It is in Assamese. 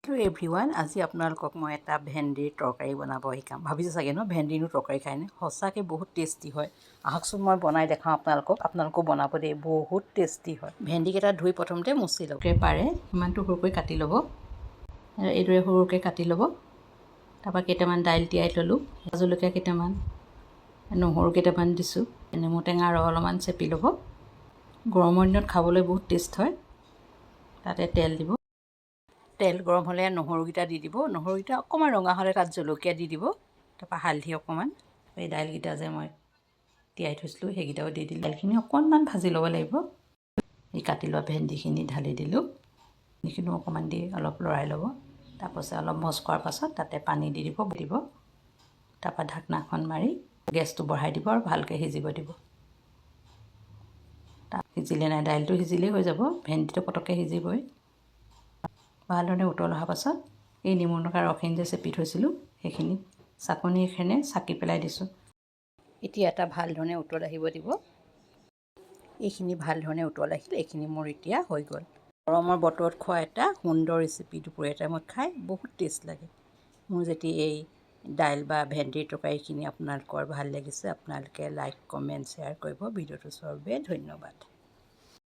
হেল্ল' এভৰিৱান, আজি আপোনালোকক মই এটা ভেন্দিৰ তৰকাৰী বনাব শিকাম। ভাবিছে চাগে ন ভেন্দিনো তৰকাৰী খায়নে? সঁচাকৈ বহুত টেষ্টি হয়। আহকচোন মই বনাই দেখাওঁ আপোনালোকো বনাব দেই, বহুত টেষ্টি হয়। ভেন্দিকেইটা ধুই প্ৰথমতে মুচি ল'ব। পাৰে সিমানটো সৰুকৈ কাটি ল'ব, এইদৰে সৰুকৈ কাটি ল'ব। তাৰপৰা কেইটামান দাইল তিয়াই ল'লোঁ, জলকীয়া কেইটামান, নহৰু কেইটামান দিছোঁ, নেমু টেঙা ৰস অলপমান চেপি ল'ব। গৰমৰ দিনত খাবলৈ বহুত টেষ্ট হয়। তাতে তেল দিব। তেল গৰম হ'লে নহৰুকেইটা দি দিব। নহৰুকেইটা অকণমান ৰঙা হ'লে তাত জলকীয়া দি দিব। তাৰপৰা হালধি অকণমান, এই দাইলকেইটা যে মই তিয়াই থৈছিলোঁ সেইকেইটাও দি দিলোঁ। দাইলখিনি অকণমান ভাজি ল'ব লাগিব। এই কাটি লোৱা ভেন্দিখিনি ঢালি দিলোঁ। সেইখিনিও অকণমান দি অলপ লৰাই ল'ব। তাৰপাছত অলপ মজ কৰাৰ পাছত তাতে পানী দি দিব। তাৰপৰা ঢাকনাখন মাৰি গেছটো বঢ়াই দিব আৰু ভালকৈ সিজিব দিব। সিজিলে নাই, দাইলটো সিজিলেই হৈ যাব, ভেন্দিটো পটককৈ সিজিবই। ভালধৰণে উতল অহাৰ পাছত এই নেমু টেঙা ৰসখিনি যে চেপি থৈছিলোঁ সেইখিনি চাকনিখনে চাকি পেলাই দিছোঁ। এতিয়া এটা ভাল ধৰণে উতল আহিব দিব। এইখিনি ভাল ধৰণে উতল আহিল, এইখিনি মোৰ এতিয়া হৈ গ'ল। গৰমৰ বতৰত খোৱা এটা সুন্দৰ ৰেচিপি। দুপৰীয়া টাইমত খাই বহুত টেষ্ট লাগে। মোৰ যেতিয়া এই দাইল বা ভেন্দিৰ তৰকাৰীখিনি আপোনালোকৰ ভাল লাগিছে, আপোনালোকে লাইক কমেণ্ট শ্বেয়াৰ কৰিব। ভিডিঅ'টো চোৱাৰ বাবে ধন্যবাদ।